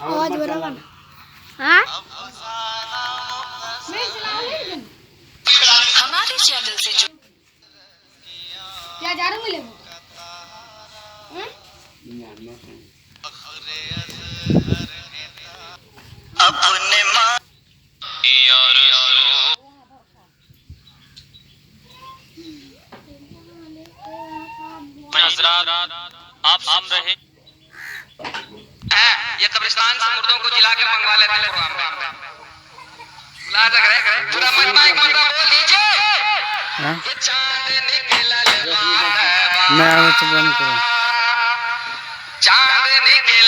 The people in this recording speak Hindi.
आवाज बराबर हाँ हमारे चैनल से जो क्या जा रहा मिले अपने माँ यार हजरात आप सुन रहे हैं ये कब्रिस्तान से मुर्दों को जिला के मंगवा लेते हैं प्रोग्राम में पूरा मजमा एक मर्दा बोल लीजिए ये चांद निकला मैं तो बंद करूं। चांद निकला